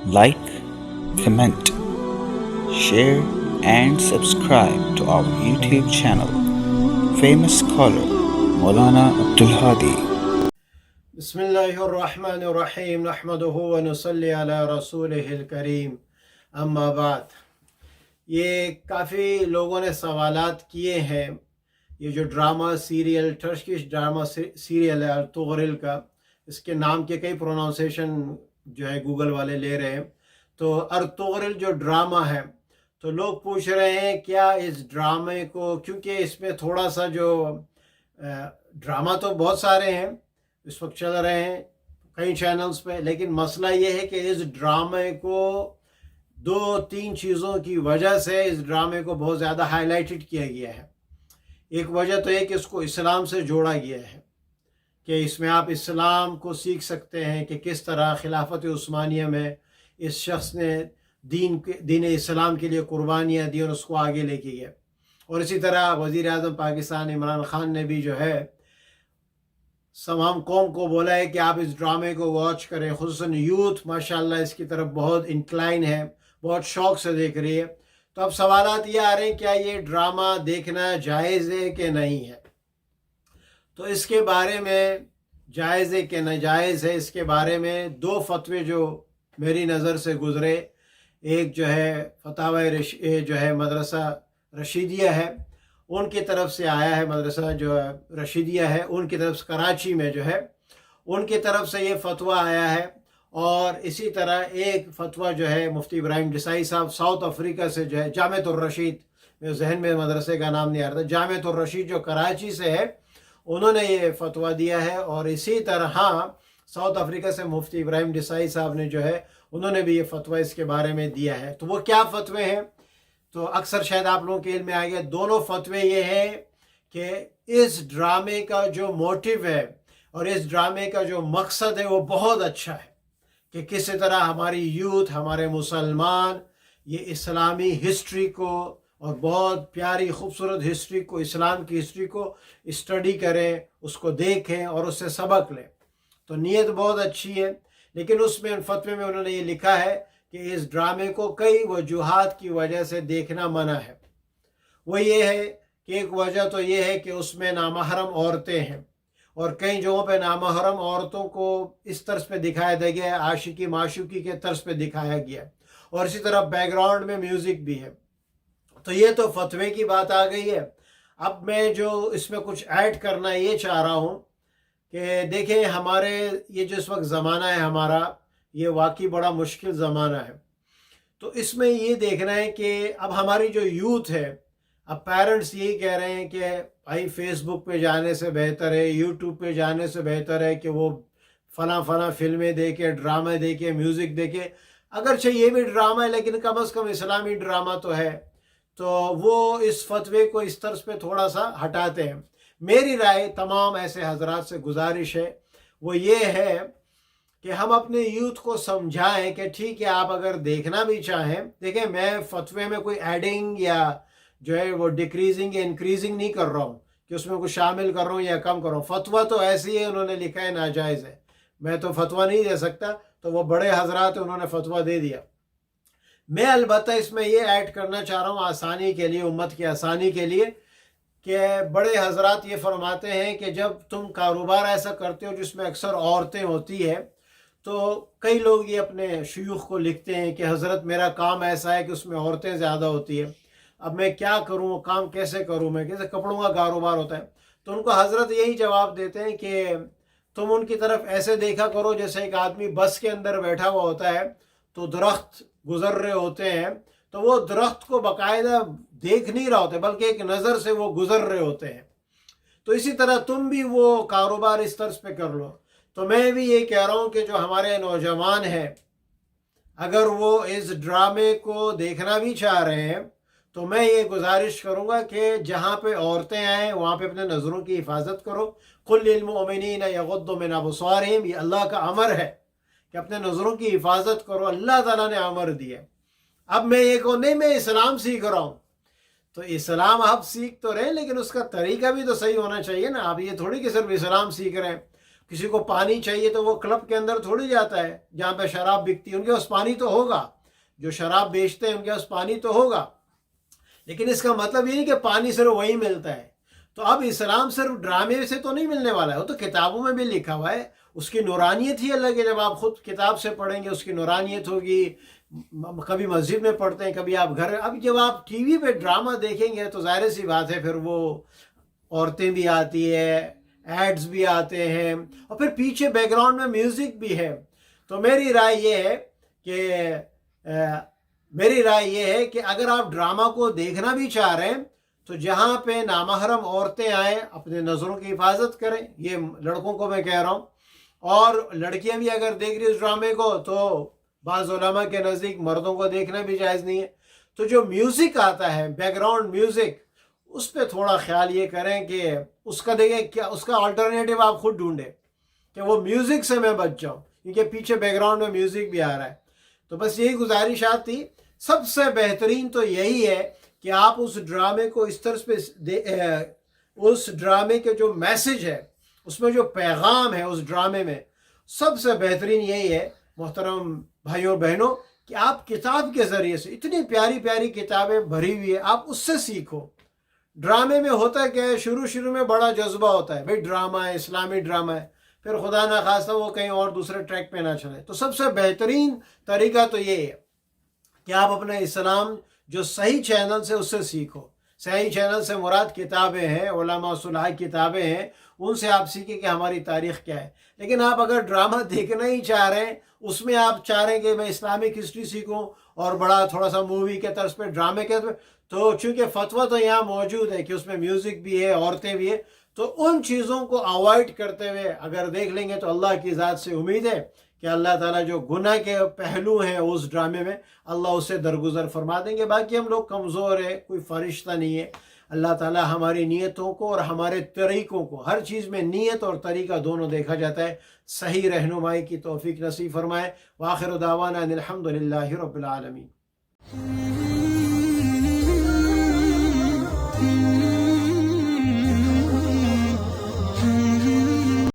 like, comment, share and subscribe to our YouTube channel, Famous Scholar Moulana Abdul Hadi. बिस्मिल्लाहिर्रहमानिर्रहीम नहमदुहु व नुसल्ली अला रसूलिहिल करीम अम्मा बाद। ये काफ़ी लोगों ने सवालात किए हैं। ये जो drama serial Turkish drama serial है अर्तुगरुल का, इसके नाम के कई प्रोनाउंसिएशन जो है गूगल वाले ले रहे हैं। तो अर्तुगरुल जो ड्रामा है, तो लोग पूछ रहे हैं क्या इस ड्रामे को, क्योंकि इसमें थोड़ा सा जो ड्रामा तो बहुत सारे हैं इस वक्त चल रहे हैं कई चैनल्स पे, लेकिन मसला ये है कि इस ड्रामे को 2-3 चीज़ों की वजह से इस ड्रामे को बहुत ज़्यादा हाईलाइटेड किया गया है। एक वजह तो है कि इसको इस्लाम से जोड़ा गया है कि इसमें आप इस्लाम को सीख सकते हैं कि किस तरह खिलाफत उस्मानिया में इस शख्स ने दीन इस्लाम के लिए कुर्बानियाँ दी और उसको आगे लेके गए। और इसी तरह वज़ीर आज़म पाकिस्तान इमरान खान ने भी जो है तमाम कौम को बोला है कि आप इस ड्रामे को वॉच करें। खुसूसन यूथ माशाल्लाह इसकी तरफ बहुत इंक्लाइन है, बहुत शौक़ से देख रही है। तो अब सवालात ये आ रहे हैं क्या ये ड्रामा देखना जायज़ है कि नहीं है। तो इसके बारे में जायज़ है कि नाजायज़ है, इसके बारे में 2 फतवे जो मेरी नज़र से गुज़रे। एक जो है फतावा जो है मदरसा रशीदिया है, उनकी तरफ से आया है, मदरसा जो रशीदिया है उनकी तरफ से कराची में जो है उनकी तरफ से ये फतवा आया है। और इसी तरह एक फतवा जो है मुफ्ती इब्राहिम डिसाई साहब साउथ अफ्रीका से जो है जामिअतुर रशीद, मेरे जहन में मदरसे का नाम नहीं आ रहा था, जामिअतुर रशीद जो कराची से है उन्होंने ये फतवा दिया है। और इसी तरह साउथ अफ्रीका से मुफ्ती इब्राहिम डिसाई साहब ने जो है उन्होंने भी ये फतवा इसके बारे में दिया है। तो वो क्या फतवे हैं, तो अक्सर शायद आप लोगों के इल्म में आ गया। दोनों फतवे ये हैं कि इस ड्रामे का जो मोटिव है और इस ड्रामे का जो मकसद है वो बहुत अच्छा है कि किस तरह हमारी यूथ, हमारे मुसलमान ये इस्लामी हिस्ट्री को और बहुत प्यारी खूबसूरत हिस्ट्री को, इस्लाम की हिस्ट्री को स्टडी करें, उसको देखें और उससे सबक लें। तो नीयत बहुत अच्छी है, लेकिन उसमें फतवे में उन्होंने ये लिखा है कि इस ड्रामे को कई वजूहात की वजह से देखना मना है। वो ये है कि एक वजह तो ये है कि उसमें नामहरम औरतें हैं और कई जगहों पे नामहरम औरतों को इस तर्ज पे दिखाया गया है, आशिकी माशूकी के तर्ज पे दिखाया गया है, और इसी तरह बैकग्राउंड में म्यूज़िक भी है। तो ये तो फतवे की बात आ गई है। अब मैं जो इसमें कुछ ऐड करना ये चाह रहा हूँ कि देखें हमारे ये जो इस वक्त ज़माना है हमारा, ये वाकई बड़ा मुश्किल ज़माना है। तो इसमें ये देखना है कि अब हमारी जो यूथ है, अब पेरेंट्स यही कह रहे हैं कि भाई फेसबुक पे जाने से बेहतर है, यूट्यूब पे जाने से बेहतर है कि वो फला फिल्में देखे, ड्रामा देखे, म्यूज़िक देखे। अगरचे ये भी ड्रामा है लेकिन कम से कम इस्लामी ड्रामा तो है। तो वो इस फतवे को इस तरह पे थोड़ा सा हटाते हैं। मेरी राय तमाम ऐसे हजरात से गुजारिश है वो ये है कि हम अपने यूथ को समझाएं कि ठीक है आप अगर देखना भी चाहें, देखें मैं फतवे में कोई एडिंग या जो है वो डिक्रीजिंग या इंक्रीजिंग नहीं कर रहा हूँ कि उसमें कुछ शामिल कर रहा हूँ या कम कर रहा हूँ। फतवा तो ऐसी है, उन्होंने लिखा है नाजायज़ है, मैं तो फतवा नहीं दे सकता। तो वो बड़े हजरात उन्होंने फतवा दे दिया। मैं अलबत्ता इसमें ये ऐड करना चाह रहा हूँ आसानी के लिए, उम्मत की आसानी के लिए, कि बड़े हजरात ये फरमाते हैं कि जब तुम कारोबार ऐसा करते हो जिसमें अक्सर औरतें होती है, तो कई लोग ये अपने शयूख को लिखते हैं कि हज़रत मेरा काम ऐसा है कि उसमें औरतें ज़्यादा होती है, अब मैं क्या करूँ, काम कैसे करूँ, मैं कैसे, कपड़ों का कारोबार होता है। तो उनको हज़रत यही जवाब देते हैं कि तुम उनकी तरफ ऐसे देखा करो जैसे एक आदमी बस के अंदर बैठा हुआ होता है, तो दरख्त गुजर रहे होते हैं, तो वो दरख्त को बाकायदा देख नहीं रहा होता बल्कि एक नज़र से वो गुजर रहे होते हैं। तो इसी तरह तुम भी वो कारोबार इस तर्ज पे कर लो। तो मैं भी ये कह रहा हूँ कि जो हमारे नौजवान हैं, अगर वो इस ड्रामे को देखना भी चाह रहे हैं, तो मैं ये गुजारिश करूँगा कि जहाँ पे औरतें आएँ वहाँ पे अपने नज़रों की हिफाजत करो। कुल लिल मोमिनीन यग़ुद्दू मिन अब्सारिहिम, ये अल्लाह का अमर है कि अपने नज़रों की हिफाजत करो, अल्लाह ताला ने अमर दिया। अब मैं ये कहूँ नहीं मैं इस्लाम सीख रहा हूँ, तो इस्लाम आप सीख तो रहे हैं लेकिन उसका तरीका भी तो सही होना चाहिए ना। आप ये थोड़ी कि सिर्फ इस्लाम सीख रहे हैं, کسی کو پانی چاہیے تو وہ کلب کے اندر تھوڑی جاتا ہے جہاں پہ شراب بکتی ہے، ان کے پاس پانی تو ہوگا، جو شراب بیچتے ہیں ان کے پاس پانی تو ہوگا، لیکن اس کا مطلب یہ نہیں کہ پانی صرف وہی ملتا ہے۔ تو اب اسلام صرف ڈرامے سے تو نہیں ملنے والا ہے، وہ تو کتابوں میں بھی لکھا ہوا ہے، اس کی نورانیت ہی الگ ہے۔ جب آپ خود کتاب سے پڑھیں گے اس کی نورانیت ہوگی، کبھی مسجد میں پڑھتے ہیں، کبھی آپ گھر، اب جب آپ ٹی وی پہ ڈرامہ دیکھیں گے تو ظاہر سی بات ہے پھر وہ عورتیں بھی آتی ہے، ایڈز بھی آتے ہیں، اور پھر پیچھے بیک گراؤنڈ میں میوزک بھی ہے۔ تو میری رائے یہ ہے کہ اگر آپ ڈرامہ کو دیکھنا بھی چاہ رہے ہیں تو جہاں پہ نامحرم عورتیں آئیں اپنے نظروں کی حفاظت کریں، یہ لڑکوں کو میں کہہ رہا ہوں، اور لڑکیاں بھی اگر دیکھ رہی اس ڈرامے کو تو بعض علماء کے نزدیک مردوں کو دیکھنا بھی جائز نہیں ہے۔ تو جو میوزک آتا ہے، بیک گراؤنڈ میوزک، اس پہ تھوڑا خیال یہ کریں کہ اس کا دیکھیں کیا اس کا آلٹرنیٹو آپ خود ڈھونڈیں کہ وہ میوزک سے میں بچ جاؤں، کیونکہ پیچھے بیک گراؤنڈ میں میوزک بھی آ رہا ہے۔ تو بس یہی گزارشات تھی۔ سب سے بہترین تو یہی ہے کہ آپ اس ڈرامے کو اس طرح پہ اس ڈرامے کے جو میسج ہے، اس میں جو پیغام ہے اس ڈرامے میں، سب سے بہترین یہی ہے محترم بھائیوں اور بہنوں کہ آپ کتاب کے ذریعے سے، اتنی پیاری پیاری کتابیں بھری ہوئی ہے، آپ اس سے سیکھو۔ ڈرامے میں ہوتا کیا ہے، شروع میں بڑا جذبہ ہوتا ہے، بھئی ڈرامہ ہے، اسلامی ڈرامہ ہے، پھر خدا نخواستہ وہ کہیں اور دوسرے ٹریک پہ نہ چلے۔ تو سب سے بہترین طریقہ تو یہ ہے کہ آپ اپنا اسلام جو صحیح چینل سے اس سے سیکھو۔ صحیح چینل سے مراد کتابیں ہیں، علماء صلحاء کتابیں ہیں، ان سے آپ سیکھیں کہ ہماری تاریخ کیا ہے۔ لیکن آپ اگر ڈرامہ دیکھنا ہی چاہ رہے ہیں، اس میں آپ چاہ رہے ہیں کہ میں اسلامک ہسٹری سیکھوں اور بڑا تھوڑا سا مووی کے طرز پہ، ڈرامے کے طرز پہ، تو چونکہ فتویٰ تو یہاں موجود ہے کہ اس میں میوزک بھی ہے، عورتیں بھی ہیں، تو ان چیزوں کو اوائڈ کرتے ہوئے اگر دیکھ لیں گے تو اللہ کی ذات سے امید ہے کہ اللہ تعالیٰ جو گناہ کے پہلو ہیں اس ڈرامے میں، اللہ اسے درگزر فرما دیں گے۔ باقی ہم لوگ کمزور ہیں، کوئی فرشتہ نہیں ہے۔ اللہ تعالیٰ ہماری نیتوں کو اور ہمارے طریقوں کو، ہر چیز میں نیت اور طریقہ دونوں دیکھا جاتا ہے، صحیح رہنمائی کی توفیق نصیب فرمائے۔ وآخر دعوانا ان الحمد للہ رب العالمین۔